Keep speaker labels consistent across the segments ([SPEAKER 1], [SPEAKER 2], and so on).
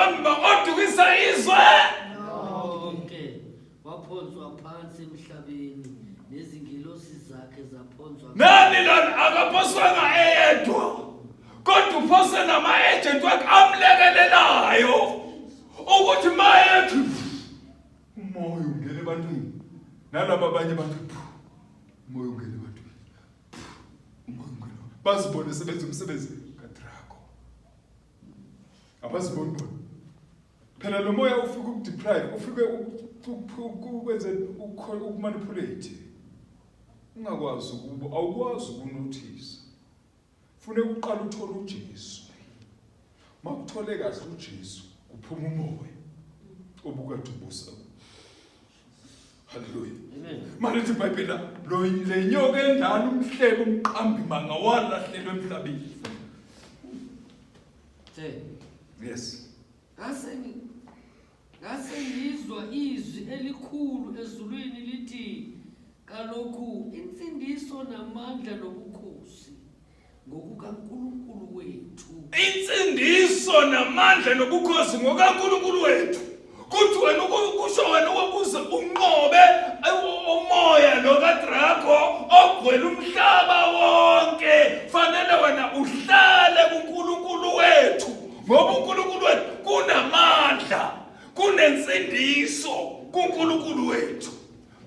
[SPEAKER 1] mqamba odukisa izwe
[SPEAKER 2] lonke waphonswa phansi emhlabeni nezingilosi zakhe zaphonswa.
[SPEAKER 1] Nani lona akaphoswanga eyedwa kodwa uphose nama-agent wakhe amlekelelayo ukuthi mayethi umoya ungene ebantwini nalaba abanye abantu umoya ungene ebantwini umoya ungene bazibone sebenza umsebenzi kaDraco abaziboni bona phela lo moya ufike ukudeprive ufike ukwenze ukumanipulate ungakwazi ukuba awukwazi ukunothisa funeka uqala uthole uJesu makuthole kahle uJesu kuphuma umoya obukadubusa. Hallelujah.
[SPEAKER 2] Amen.
[SPEAKER 1] Malithi iBhayibheli lo lenyoka endala umhlebe umqambi manga walahlelwa emhlabeni. Yes.
[SPEAKER 2] Ngase ngizwa izwi elikhulu ezulwini lithi kalokhu insindiso namandla nobukhosi ngokukaNkulunkulu wethu.
[SPEAKER 1] Insindiso namandla nobukhosi ngokaNkulunkulu wethu. Kuthi wena ukusho wena ukuze unqobe umoya nokaDraco ogcwele umhlaba wonke fanele wena uhlale kuNkulunkulu wethu ngoba uNkulunkulu wethu kunamandla kunensindiso kuNkulunkulu wethu.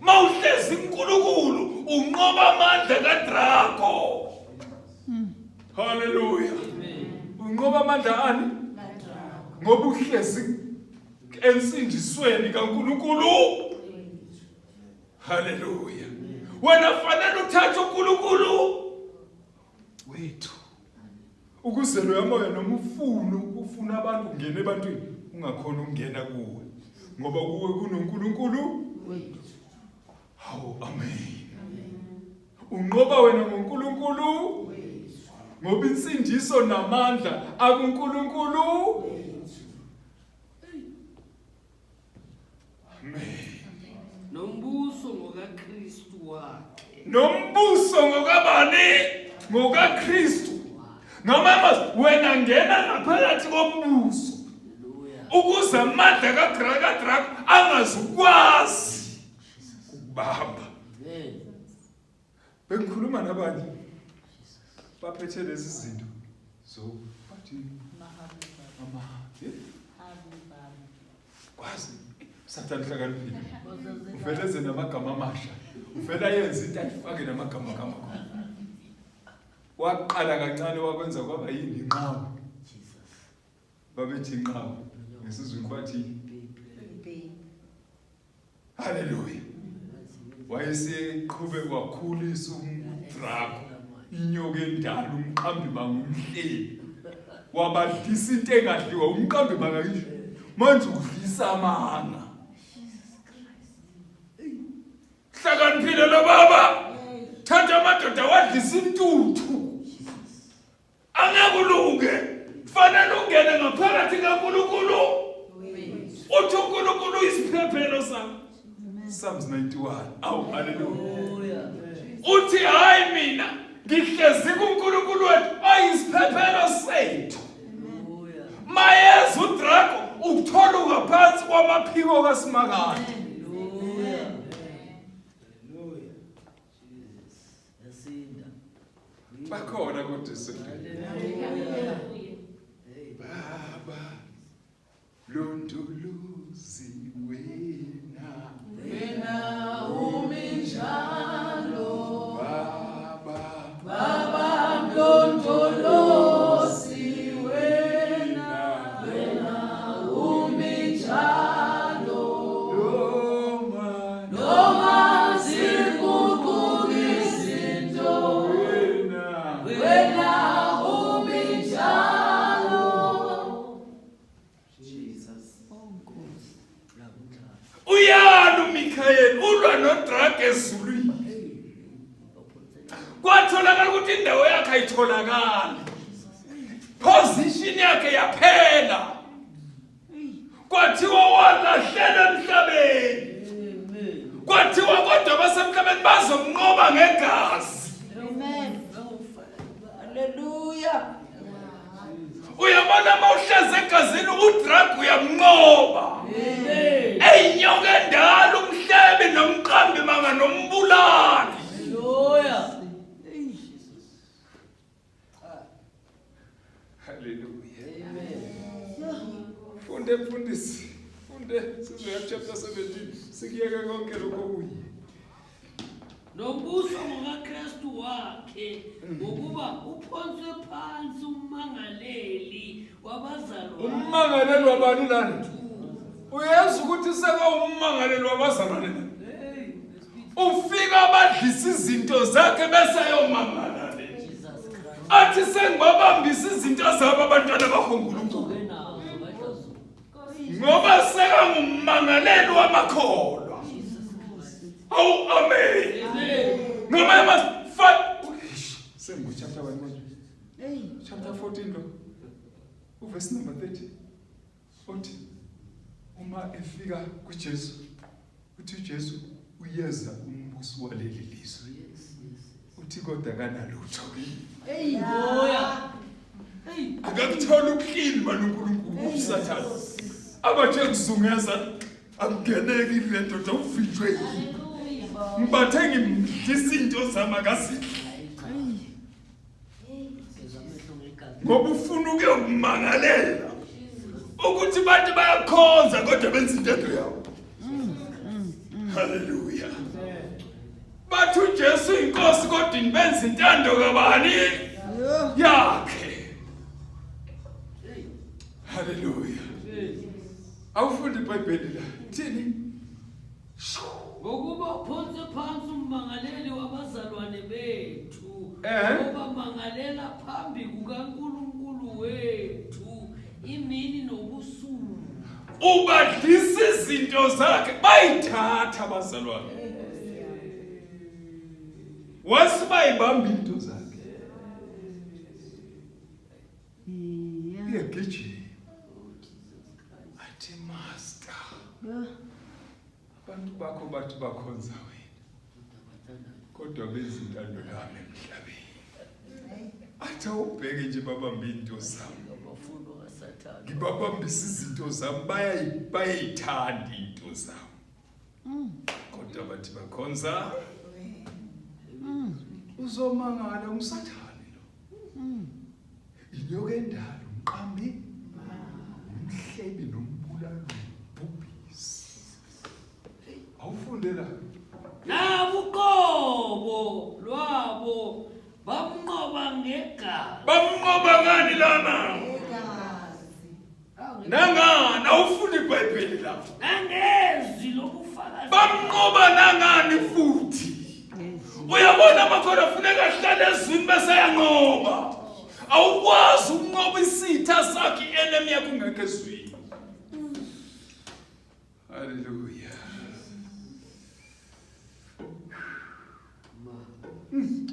[SPEAKER 1] Mawuhlezi uNkulunkulu unqoba amandla kaDraco. Hallelujah. Unqoba amandla ani? Ngoba uhlezi ensindisweni kaNkulunkulu. Hallelujah. Wena fanele uthathe uNkulunkulu wethu ukuze lo moya noma ufuna abantu ungene ebantwini ungakhona ukungena kuwe ngoba kuwe kunoNkulunkulu wethu. Hawu amen. Unqoba wena ngoNkulunkulu ngoba insindiso namandla akuNkulunkulu.
[SPEAKER 2] Nombuso ngokaKristu wakhe.
[SPEAKER 1] Nombuso ngokabani? NgokaKristu. Noma wena ngena ngaphakathi kombuso ukuze amandla kaDraco angazukwazi ukubamba. Bengikhuluma nabanye baphethe lezi zinto so bathi mama kwazi Satan hlakaniphile uveleze namagama amasha uvela yenza into ayifake namagama kamakho waqala kancane wakwenza kwaba yini inqawe babethi inqawe ngesizwe bathi haleluya wayeseqhube wakhulisa uDraco inyoka endala umqambi bangumhleli wabadlisa into engadliwa umqambi bangayisho manje udlisa amanga. Hlakaniphile lo baba thatha amadoda wadlisa intuthu angakulunge fanele ungene ngaphakathi kaNkulunkulu uthi uNkulunkulu isiphephelo sakho. Psalms 91. Awu haleluya. Uthi hayi mina ngihlezi kuNkulunkulu wethu ayisiphephelo sethu. Mayeza uDraco ukuthola ungaphansi kwamaphiko kaSimakade. Bakhona kodwa Baba londolozi wena uminjalo Baba londolozi wena uminjalo noma zikuguga izinto wena uminjalo. Uyalo Michael ulwa noDraco ezulwini. Kwatholakala ukuthi indawo yakhe ayitholakala. Position yakhe yaphela. Kwathiwa walahlela emhlabeni. Kwathiwa kodwa basemhlabeni bazomnqoba ngegazi.
[SPEAKER 3] Amen. Hallelujah.
[SPEAKER 1] uyabona mawuhleze egazini udrug uyamnqoba eyinyoka endala umhlebe nomqambi manga nombulali
[SPEAKER 2] Hallelujah.
[SPEAKER 1] haleluya
[SPEAKER 2] Amen.
[SPEAKER 1] funde mfundisi funde sizoya chapter 17 sikiyeke konke lokho kuyi
[SPEAKER 2] Nombuso ngokaKristu wakhe ngokuba uphonswe phansi ummangaleli wabazalwane.
[SPEAKER 1] ummangaleli wabani lana uyazi ukuthi seka ummangaleli wabazalwane
[SPEAKER 2] Hey,
[SPEAKER 1] ufika abadlisa izinto zakhe bese yomangala le
[SPEAKER 2] Jesus Christ.
[SPEAKER 1] athi sengibabambisa izinto zabo abantwana bakhongunkulu ngoba seka ngummangaleli wamakholwa awu amen ngoba yamafa sengu chapter 1 chapter 14 lo uverse number 30 uthi uma efika kuJesu uthi uJesu uyeza umbuso waleli lizwe uthi kodwa kanalutho
[SPEAKER 2] Hallelujah. Hey,
[SPEAKER 1] akakuthola ukuhlini manje uNkulunkulu usathana abathe kuzungeza akugeneki le ndoda uvitshwe ngibathe ngimdisa into zamakazi ngoba ufuna ukuyokumangalela ukuthi bantu bayakhonza kodwa benza intando yabo haleluya bathi uJesu inkosi kodwa benza intando kabani yakhe haleluya awufundi iBhayibheli la thini
[SPEAKER 2] ngokuba uphonswe phansi ummangaleli wabazalwane bethu. Ngoba mangalela phambi kukaNkulunkulu wethu imini nobusuku.
[SPEAKER 1] ubadlisa izinto zakhe bayithatha abazalwane wasibayibamba into zakhe iyagijima athi master abantu bakho bathi bakhonza wena kodwa benza intando yami emhlabeni athi awubheke nje babambe into zami
[SPEAKER 2] Abafundo kaSathane.
[SPEAKER 1] ngibabambisa izinto zami bayayithanda into zami kodwa bathi bakhonza uzomangala umsathane lo inyoka endala umqambi umhlebi nombulali ubhubhisi awufundela
[SPEAKER 2] Nabuqobo lwabo bamnqoba ngegazi.
[SPEAKER 1] bamnqoba ngani lana nangani awufunda iBhayibheli la
[SPEAKER 2] Nangezwi lokufakaza.
[SPEAKER 1] bamnqoba nangani futhi uyabona amakhono afuneka ahlale ezwini bese yanqoba awukwazi ukunqoba isitha sakhe enemy yakho ungekho ezwini haleluya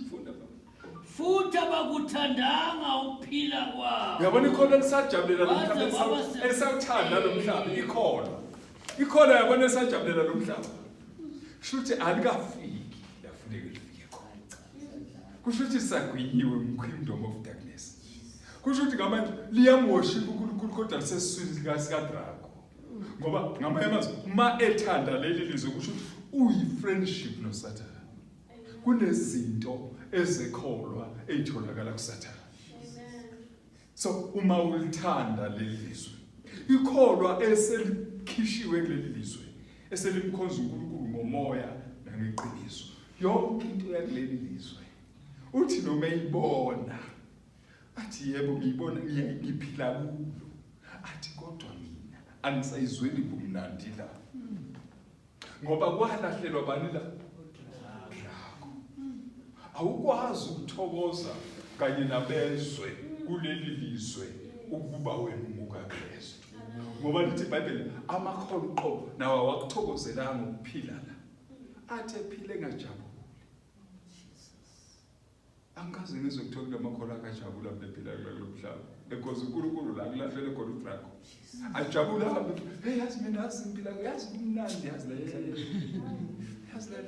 [SPEAKER 1] funda
[SPEAKER 2] Futhi abakuthandanga ukuphila kwabo.
[SPEAKER 1] uyabona ikhono elisajabulela lo mhlaba elisawuthanda lo mhlaba ikhono yabona elisajabulela lo mhlaba kushuthi alikafiki yafuneka lifike khona kushuthi sagwinyiwe ngumkingdom of darkness kushuthi ngamanje liyamworship uNkulunkulu kodwa lisesiswini sikadrago ngoba ngamanye amazwi uma ethanda leli lizwe kushuthi uyi-friendship noSathane kunezinto ezekholwa ezitholakala kuSathane so uma ulithanda leli lizwe ikholwa eselikhishiwe kuleli lizwe eselimkhonza uNkulunkulu ngomoya nangeqiniso yonke into yakuleli lizwe uthi noma eyibona athi yebo ngiyibona ngiyayiphila kulo athi kodwa mina angisayizweli kumnandi la ngoba kwalahlelwa bani la drago awukwazi ukuthokoza kanye nabezwe kuleli lizwe ukuba wena umukaKristu ngoba lithi iBhayibheli amakholwa nawo awakuthokozelanga ukuphila la athi ephile ngajabula angikaze ngizokuthola lamakholwa akajabula bephila kulolu mhlaba because uNkulunkulu la kulahlele khona udrago ajabula ahambe hey yazi mina yazi impila yazi kumnandi yazi la yazi la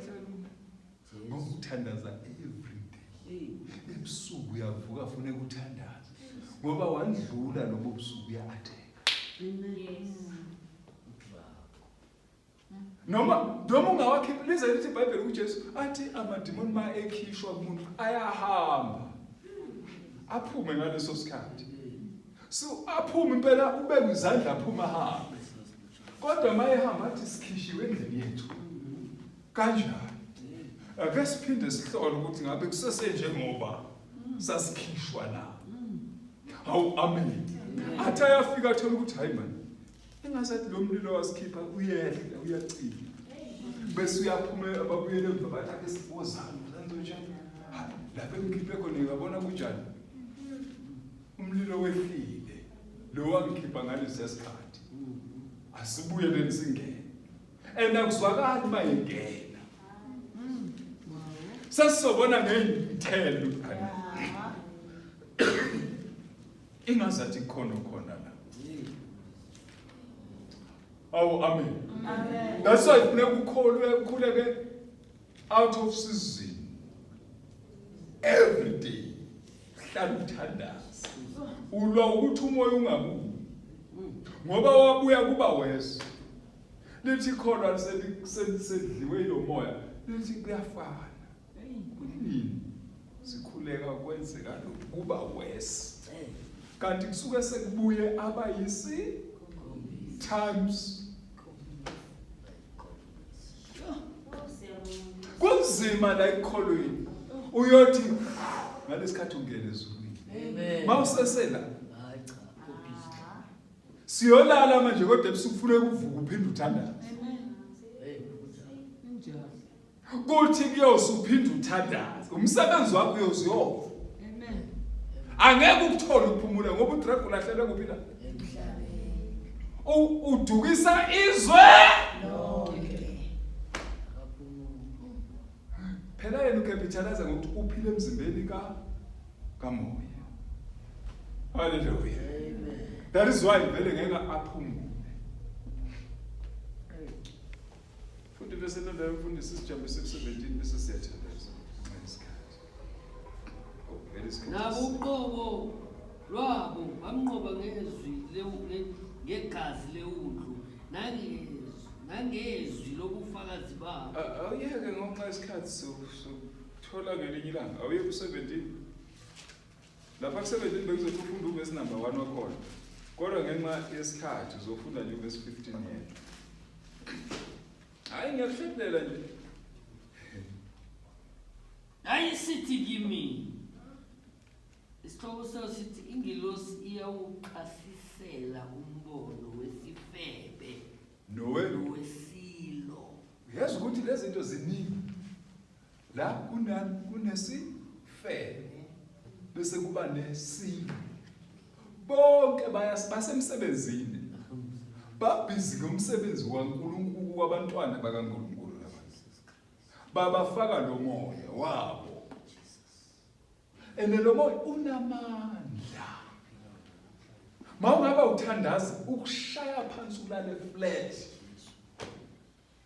[SPEAKER 1] ngokuthandaza every day ebusuku uyavuka ufuna ukuthandaza ngoba wandlula lobo busuku uya-atheka. Noma ungawakhipha lize lithi iBhayibheli kuJesu athi amadimoni ma ekhishwa kumuntu ayahamba aphume ngaleso sikhathi. So aphume impela ubeke izandla aphuma ahambe. Kodwa mayehamba athi sikhishiwe endlini yethu. Kanjani? Ake siphinde sihlole ukuthi ngabe kusese njengoba sasikhishwa na. Hawu amen. Athi ayafika athola ukuthi hayi man. Engazathi lo mlilo wasikhipha uyehla uyacina. Bese uyaphuma ababuyele emva bathi ake sibozana senzo njani. Lapho ngikhiphe khona ngiyabona kunjani. Umlilo wehlile. Lo wangikhipha ngalesi sikhathi. Asibuyele singene. Akuzwakali mayengena. Sasizobona ngey'thelo khona. Ingazathi khona la. Oh, amen. Amen. That's why ukhuleke out of season. Every day. Hlala uthandaza. Ulwa ukuthi umoya ungabuyi. Ngoba wabuya kuba wese. Lithi khona sedliwe lo moya. Lithi kuyafana. Kunini? Sikhuleka kwenzeka lokhu kuba wese. Kanti kusuke sekubuye abayisi times. Kunzima la ekholweni. Uyothi ngalesikhathi ungene ezulwini. Amen. Mawusesela. Hayi cha, kubhizi. Siyolala manje kodwa ebusufuna ukuvuka uphinde uthandaze. Kuthi kuyosuphinde uthandaze. Umsebenzi wakho uyoziyova. Amen. Angeke ukuthole ukuphumula ngoba uDracula ulahlelwe kuphi la? Udukisa izwe lonke. Phela yena ukapitalize ngokuthi uphile emzimbeni kamoya. Hallelujah. Amen. That is why vele ngeke aphumule. Futhi bese nalo mfundisi isijambe se-17 bese siyathandaza.
[SPEAKER 2] Nabo uqobo lwabo bamnqoba ngezwi ngegazi leundlu nangezwi lobufakazi babo.
[SPEAKER 1] Awuyeke ngoba isikhathi sokuthola ngelinye ilanga awuye ku-17 lapha ku-17 bekuzothi ufunda uvesi number 1 wakhona kodwa ngenxa yesikhathi uzofunda nje uvesi 15 yena. Hayi ngiyakuhlephela nje.
[SPEAKER 2] Ayisithi kimi isihloko sayo sithi ingilosi iyawuchasisela umbono wesifebe nowesilo.
[SPEAKER 1] Uyazi ukuthi lezi zinto ziningi. La kunesifebe bese kuba nesilo. Bonke basemsebenzini. Babhizi ngomsebenzi kaNkulunkulu kwabantwana bakaNkulunkulu labantu. Babafaka lo moya wabo. Lo moya unamandla. Mawungaba uthandaza ukushaya phansi ulale flat.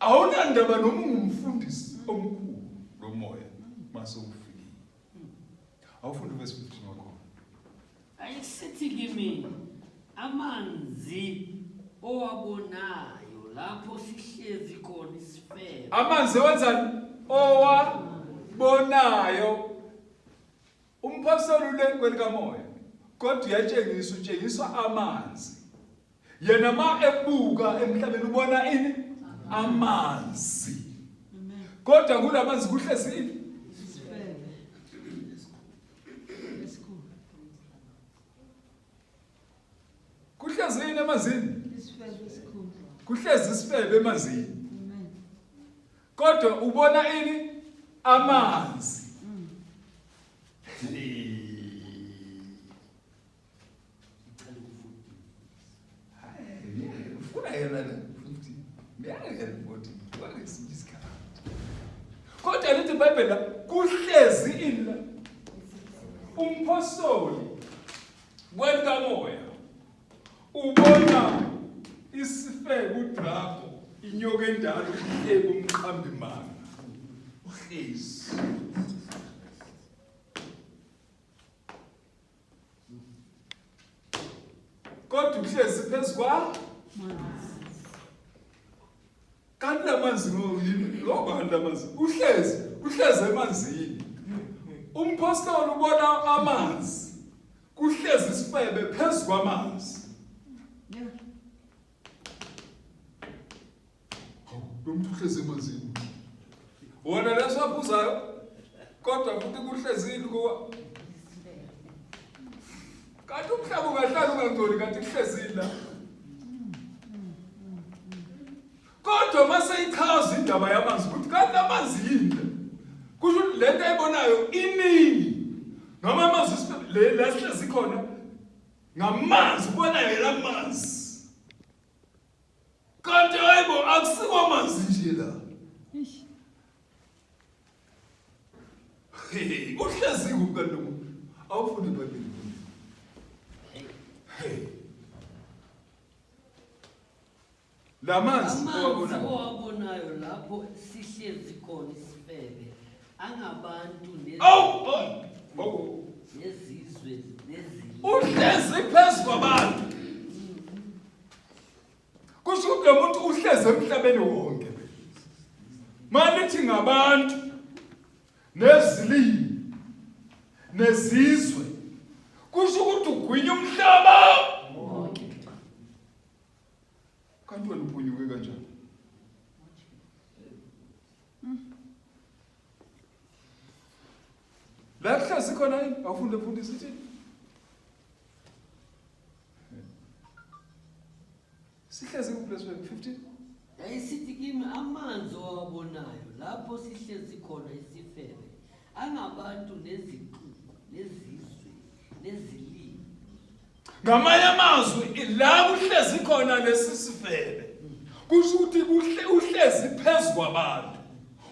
[SPEAKER 1] Awunandaba noma ungumfundisi omkhulu lo moya mase ufike. Awufunda verse 15 wakho.
[SPEAKER 2] Ayisithi kimi amanzi owabonayo lapho sihlezi khona isifebe.
[SPEAKER 1] Amanzi wenzani? Owabonayo. Umphosolo lengwe likamoya. Kodwa uyatshengiswa amanzi. Yena ma ebuka emhlabeni ubona ini? Amanzi. Amen. Kodwa kulamanzi kuhlezi ini? Isifebe. Kuhlezi ini emanzini? Isifebe esikhulu. Kuhlezi isifebe emanzini. Amen. Kodwa ubona ini? Amanzi. Kodwa lithi iBhayibheli kuhlezi ila umphosoli welikamoya ubona isifebe uDracula inyoka endala uhlebe umqambi manga uhlezi. kodwa uhlezi phezu kwa kanti lamanzi ngobani lamanzi uhlezi emanzini. Umpostoli ubona amanzi kuhlezi isifebe phezu kwamanzi. Lo muntu uhlezi emanzini wona leswaphuzayo kodwa futhi kuhlezini kuwa kanti umhlaba ungahlala ungangcoli kanti kuhlezini la. Kodwa mase ichaza indaba yamanzi ukuthi kanti amanzi yini kusho ukuthi lento eyibonayo iningi noma amanzi la sihlezi khona ngamanzi ubonayo yelamanzi kanti hayibo akusikho amanzi nje la. Uhlezi kuphi lo muntu awufundi iBhayibheli. Lamanzi
[SPEAKER 2] owabonayo lapho sihlezi khona isifebe angabantu nezizwe nezizwe.
[SPEAKER 1] Uhlezi phezu kwabantu. Kusho ukuthi lo muntu uhlezi emhlabeni wonke. Malithi ngabantu nezilimi nezizwe. Kusho ukuthi ugwinya umhlaba wonke. Kanti wena ubunyiwe kanjani? La kuhlezi khona yini? Awufunde sithi sihlezi ku-verse 15.
[SPEAKER 2] Yayisithi kimi amanzi owabonayo lapho sihlezi khona isifebe angabantu neziqu nezizwe nezilimi.
[SPEAKER 1] Ngamanye amazwi la kuhlezi khona lesi sifebe kusho ukuthi uhlezi phezu kwabantu.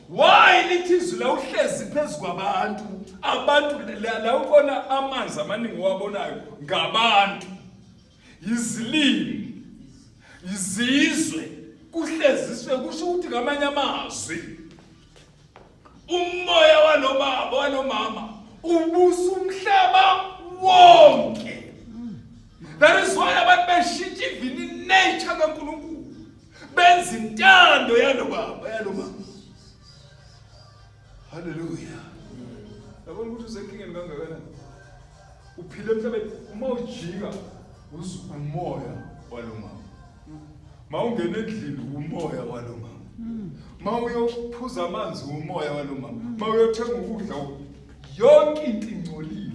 [SPEAKER 1] Why lithi izwi la uhlezi phezu kwabantu? Abantu la ubona amanzi amaningi wabonayo ngabantu, izilimi, izizwe, kuhleziswe. Kusho ukuthi ngamanye amazwi umoya walobaba walomama ubusa umhlaba wonke. That is why abantu beshintsha even nature kaNkulunkulu benza intando yalobaba yalomama. Hallelujah. Yabona ukuthi usenkingeni kangakanani? Uphile emhlabeni uma ujika umoya walomama. Mawungena endlini umoya walomama. Mawuyophuza amanzi umoya walomama. Mawuyothenga ukudla yonke into ingcolile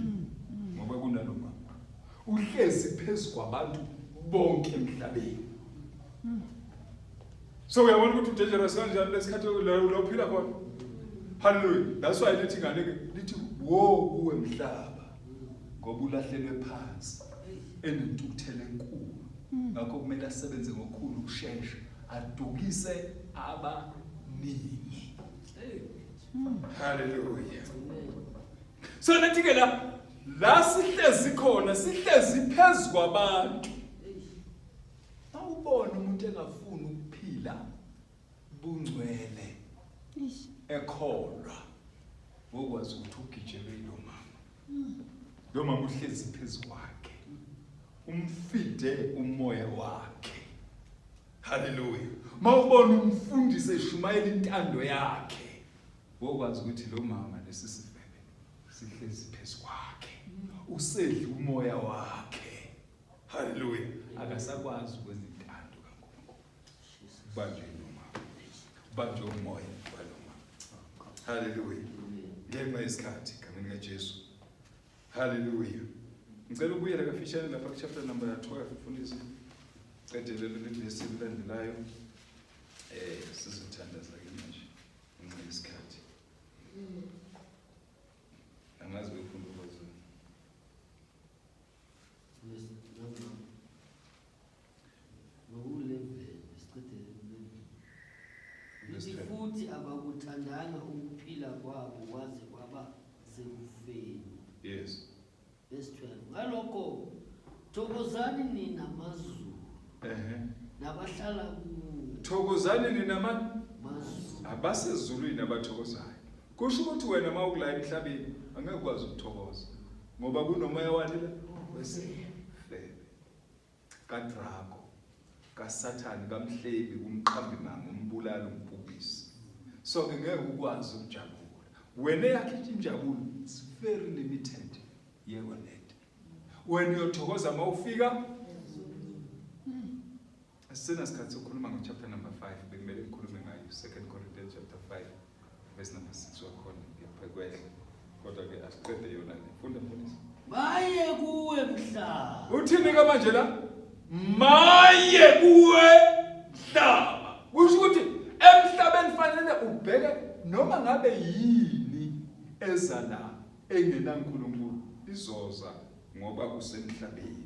[SPEAKER 1] ngoba kunalomama. Uhlezi phezu kwabantu bonke emhlabeni. So uyabona ukuthi udangerous kanjani lesikhathi la uphila khona. Hallelujah. That's why lithi ngane lithi wo uwe mhlaba ngoba ulahlelwe phansi enentukuthelo enkulu. Ngakho kumele asebenze ngokukhulu ukushesha adukise abaningi. Hallelujah. So lithi ke la sihlezi khona sihlezi phezu kwabantu. Awubona umuntu engafuni ukuphila bungcwele ekholwa ukwazi ukuthi ugijele lo mama. Lo mama uhlezi phezu kwakhe. Umfide umoya wakhe. Hallelujah. Mawubona umfundisi eshumayela intando yakhe. Ukwazi ukuthi lo mama lesi sifebe sihlezi phezu kwakhe. Usedla umoya wakhe. Hallelujah. Akasakwazi ukwenza intando kaNkulunkulu. Banje lo mama. Banje umoya walomama. Hallelujah. Ngenxa yesikhathi egameni kaJesu. Hallelujah. Ngicela ukubuyela kafishane lapha ku chapter number 12 mfundisi. Cedelele lesi landelayo. Sizothandaza ke manje. Ngenxa yesikhathi. Angazi ukufunda ukuthi
[SPEAKER 2] futhi abakuthandanga ukuphila kwabo kwaze kwaba sekufeni.
[SPEAKER 1] yes.
[SPEAKER 2] Verse 12. Ngalokho thokozani nina mazulu. Nabahlala ku
[SPEAKER 1] Thokozani nina
[SPEAKER 2] mazulu.
[SPEAKER 1] Abasezulwini abathokozayo. Kusho ukuthi wena mawukula emhlabeni angeke ukwazi ukuthokoza ngoba kunomoya wani la wesifebe. kaDraco, kaSathane, kamhlebi, umqambi manga, umbulali, umbhubhisi. So ke ngeke ukwazi ukujabula. Wena yakhe injabulo is very limited. Yebo net. Wena uyothokoza mawufika. Asina sikhathi sokukhuluma ngochapter number 5 bekumele ngikhulume ngayo 2 Corinthians chapter 5 verse number 6 wakhona ngiyaphekwela. Kodwa ke asiqede yona le. Funda mfundisi.
[SPEAKER 2] Maye kuwe mhlaba.
[SPEAKER 1] Uthini ke manje la? Maye kuwe mhlaba. Kusho ukuthi emhlabeni fanele ubheke noma ngabe yini eza la engena uNkulunkulu izoza ngoba kusemhlabeni.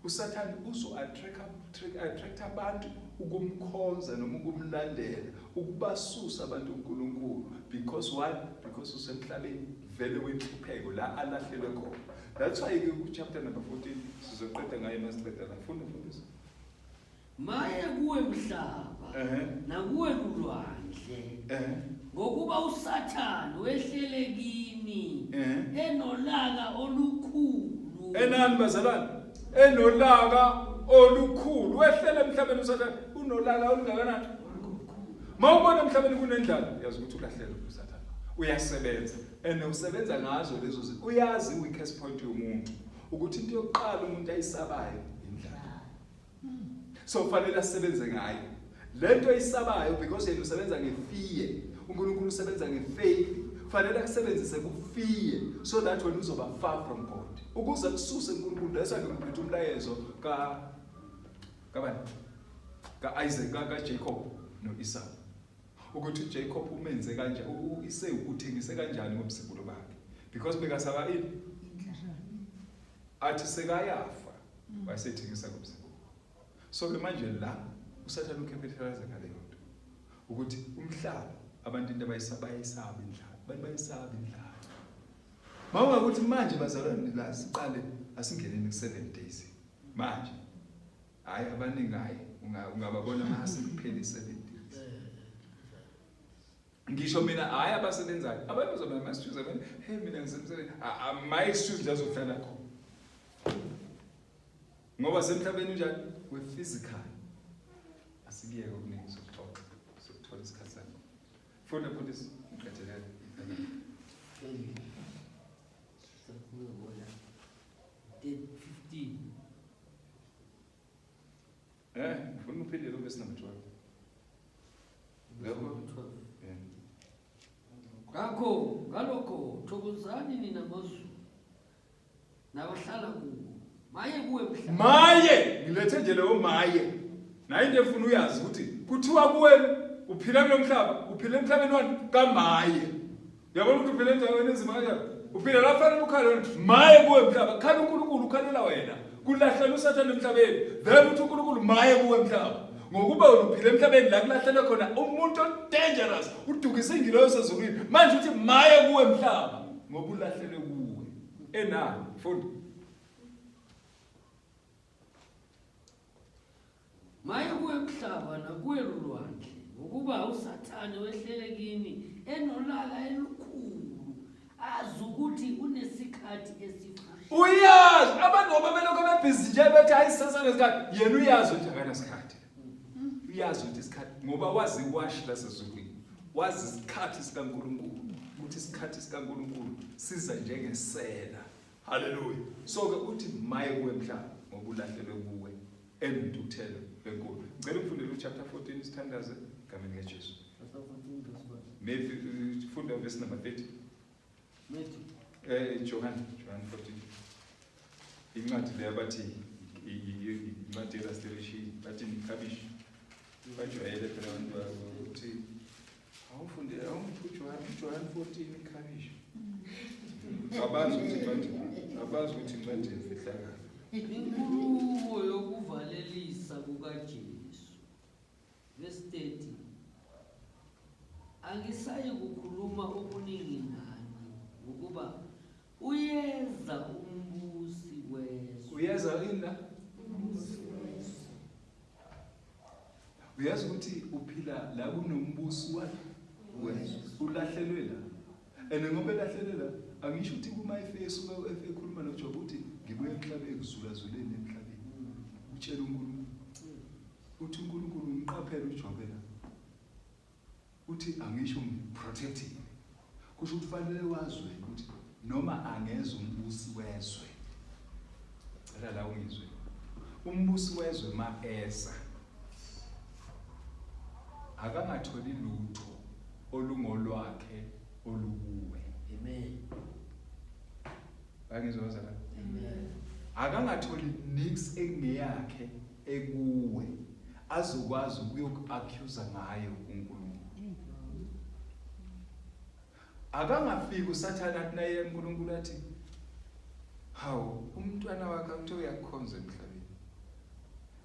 [SPEAKER 1] USathane uzo attract abantu ukumkhonza noma ukumlandela ukubasusa abantu uNkulunkulu because what? Because usemhlabeni vele wenhlupheko la alahlelwe khona. That's why ku chapter number 14 sizoqeda ngayo masiqeda la. Funda mfundisi.
[SPEAKER 2] Maye kuwe mhlaba nakuwe kulwandle ngokuba uSathane wehlele kini enolaka olukhulu.
[SPEAKER 1] Enani bazalwane? Enolaka olukhulu. Wehlele emhlabeni uSathane unolaka olungakanani? Mawubona emhlabeni kunendlala yazi ukuthi ulahlele uSathane. Uyasebenza usebenza ngazo lezo zinto. Uyazi weakest point yomuntu ukuthi into yokuqala umuntu ayisabayo indlala. So fanele asebenze ngayo. Lento ayisabayo because yena usebenza ngefear. uNkulunkulu usebenza ngefaith. Fanele akusebenzise kufear so that when uzoba far from God. Ukuze kususe uNkulunkulu lesa ngiphethe umlayezo Isaac kaJacob noEsau. Ukuthi uJacob umenze kanje uIsau uthengise kanjani ngobisibulo bakhe because bekasaba ini athi sekayafa wasethengisa ngobisibulo. So ke manje la uSathane ucapitalize ngale nto ukuthi umhlaba abantu into abayisaba indlala abantu bayisaba indlala. Mawungakuthi manje bazalwane la siqale asingeneni ku7 days manje hayi abaningi hayi ungababona mase kuphela 7 days. Ngisho mina hayi abasebenzayo abantu bazoba ama-excuse abantu hey mina ngisemsebenzi my excuse lazohlala khona ngoba semhlabeni njani we physical asikiyeke okuningi sokuthola isikhathi sakho. Funda police ngicathelele ufuna uphinde lo verse number 12.
[SPEAKER 2] Ngalokho thokozani nina mazulu nabahlala kuwo. Maye kuwe mhlaba. Maye
[SPEAKER 1] ngilethe nje leyo maye. Nayi into efuna uyazi ukuthi kuthiwa kuwena uphila kulo mhlaba, uphila emhlabeni wani kaMaye. Uyabona ukuthi uphila endaweni enzima kanjani? Uphila la fanele ukhale wena. Maye kuwe mhlaba, khala uNkulunkulu ukhalela wena. Kulahlela uSathane emhlabeni. Vele uthi uNkulunkulu maye kuwe mhlaba. Ngokuba uphila emhlabeni la kulahlela khona umuntu dangerous udukisa ingilosi sezulwini manje uthi maye kuwe mhlaba ngoba ulahlele kuwe enani funda
[SPEAKER 2] maye kuwe mhlaba nakuwe ulwandle ngokuba uSathane wehlele kini enolaka elikhulu azi ukuthi unesikhathi esifushane.
[SPEAKER 1] Uyazi abantu ngoba belokho bebhizi nje bethi ayisesane isikhathi yena uyazi ukuthi akanasikhathi. Uyazi ukuthi isikhathi ngoba wazi iwashi lasezulwini wazi isikhathi sikaNkulunkulu ukuthi isikhathi sikaNkulunkulu siza njengesela. Haleluya. So ke uthi maye kuwe mhlaba ngoba ulahlelwe kuwe enduthelo enkulu. Ngicela ufundele uchapter 14 sithandaze ngameni kaJesu. Maybe funda verse number 30. John 14. Incwadi le abathi incwadi restoration bathi ikhabishi. Bajwayele phela abantu ukuthi awufundele John 14 ikhabishi. Abazi ukuthi incwadi efihlakala.
[SPEAKER 2] Inkulumo yokuvalelisa kukaJesu. Verse 30. Angisayi kukhuluma okuningi nani ukuba uyeza umbusi wezwe.
[SPEAKER 1] Uyeza inda? Uyazi ukuthi uphila la kunombusi wezwe. Ulahlelwe la. Ngoba elahlelwe la angisho ukuthi kuma eFesu ekhuluma noJob ukuthi ngibuye emhlabeni ngizulazuleni emhlabeni. ukutshela uNkulunkulu uthi uNkulunkulu ngiqaphela uJobe la uthi angisho protecting kusho ukuthi fanele wazi wena ukuthi noma angeza umbusi wezwe cela la ungizwe umbusi wezwe maesa akangatholi lutho olungolwakhe olukuwe.
[SPEAKER 2] Amen.
[SPEAKER 1] Bangizwa zala?
[SPEAKER 2] Amen.
[SPEAKER 1] Akangatholi nix engeyakhe ekuwe azokwazi ukuyoku-accuse ngayo uNkulunkulu. Akangafiki uSathane athi naye uNkulunkulu athi hawu umntwana wakhe akuthiwa uyakukhonza emhlabeni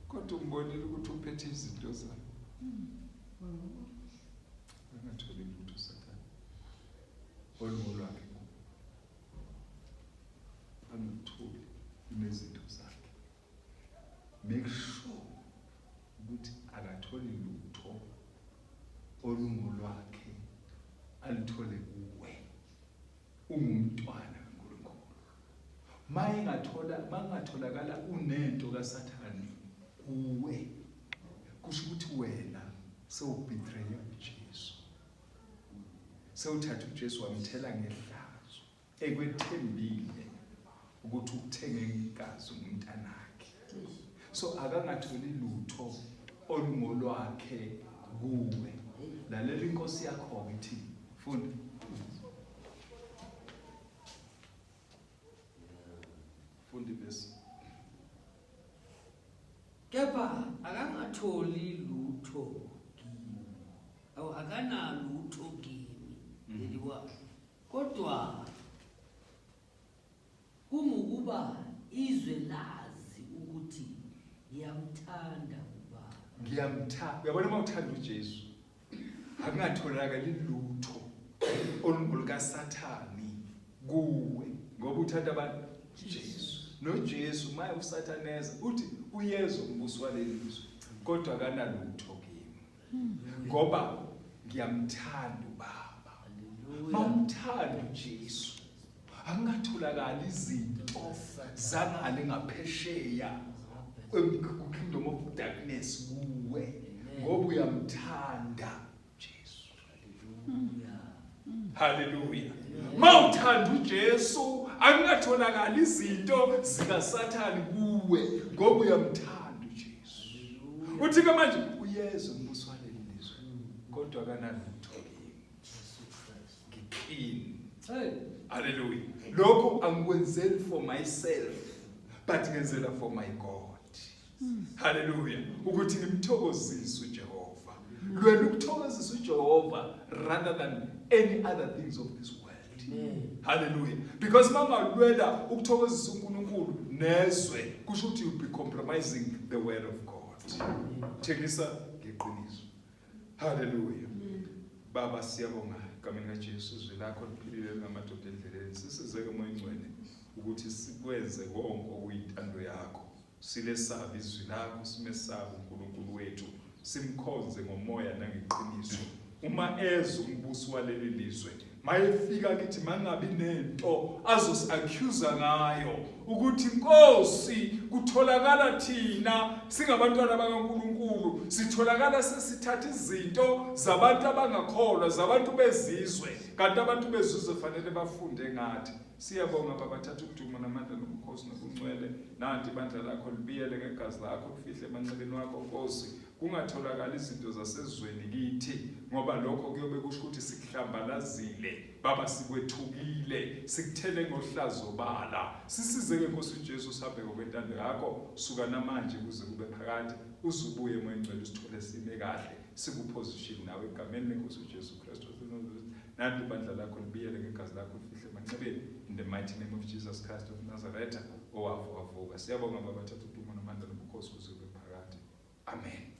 [SPEAKER 1] kodwa umbonile ukuthi uphethe izinto zakhe. Angatholi lutho uSathane olungolwakhe angatholi nezinto zakhe. Make sure ukuthi akatholi lutho olungolwakhe alithole kuwe ungumntwana kaNkulunkulu. Mangatholakala unento kaSathane kuwe kusho ukuthi wena sewubetray uJesu, sewuthatha uJesu wamthela ngehlazo ekwethembile ukuthi ukuthenge igazi umntanakhe. So akangatholi lutho olungolwakhe kuwe. Lalela inkosi yakho ithi funda ibese
[SPEAKER 2] Kepha akangatholi lutho kimi. Awu akanalutho kimi. Ngeliwa. Kodwa kungukuba izwe lazi ukuthi ngiyamthanda ubaba.
[SPEAKER 1] ngiyamthanda. Uyabona uma uthanda uJesu akungatholakali lutho olungolikaSathane kuwe ngoba uthanda abantu Jesu. NoJesu maye uSathaneza uthi uyezwa umbuso waleli lizwe kodwa akanalutho kimi ngoba ngiyamthanda ubaba. Mamthanda uJesu akungatholakali izinto zangale ngaphesheya kingdom of darkness kuwe ngoba uyamthanda Jesu. Hallelujah. Mawuthanda uJesu akungatholakali izinto zikaSathane kuwe ngoba uyamthanda uJesu. Uthi ke manje uyezwa umbuso waleli lizwe kodwa akanalutho kimi. Ngiclean. Hallelujah. Lokho angikwenzeli for myself but ngenzela for my God. Hallelujah. Ukuthi ngimthokozise uJehova. Lwela ukuthokozisa uJehova rather than any other things of this world.
[SPEAKER 2] Amen.
[SPEAKER 1] Hallelujah. Because mangalwela ukuthokozisa uNkulunkulu nezwe kusho ukuthi you'll be compromising the word of God. Thekisa ngeqiniso. Hallelujah. Baba siyabonga egameni kaJesu izwi lakho liphilile ngamadoda endleleni. Sisizeke umoya ngcwele ukuthi sikwenze konke okuyintando yakho. Silesaba izwi lakho, simesaba uNkulunkulu wethu, simkhonze ngomoya nangeqiniso. Uma eza umbuso waleli lizwe mayefika kithi mangabi nento azos-accuse ngayo ukuthi Nkosi kutholakala thina singabantwana bakaNkulunkulu sitholakala sesithatha izinto zabantu abangakholwa zabantu bezizwe kanti abantu bezizwe fanele bafunde ngathi. Siyabonga baba, thatha ukudumo namandla nobukhosi nobungcwele nanti ibandla lakho libiyele ngegazi lakho kufihle emanxebeni wakho Nkosi. Kungatholakala izinto zasezweni kithi ngoba lokho kuyobe kusho ukuthi sikuhlambalazile baba, sikwethukile, sikuthele ngohlazo bala. Sisizeke Nkosi uJesu sabe ngokwentando yakho suka namanje kuze kube phakade uzubuye moya ngcwele usithole sime kahle sikuposition nawe egameni leNkosi uJesu Kristu. Nanti ibandla lakho libiyele ngegazi lakho lifihle emanxebeni in the mighty name of Jesus Christ of Nazareth owavuka. Siyabonga baba, thatha udumo namandla nobukhosi kuze kube phakade. Amen.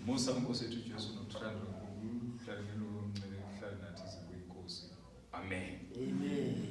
[SPEAKER 1] Musa Nkosi yethu Jesu nokuthanda uNkulunkulu hlale ngelo ngcele hlale nathi zikuyinkosi. Amen.
[SPEAKER 2] Amen.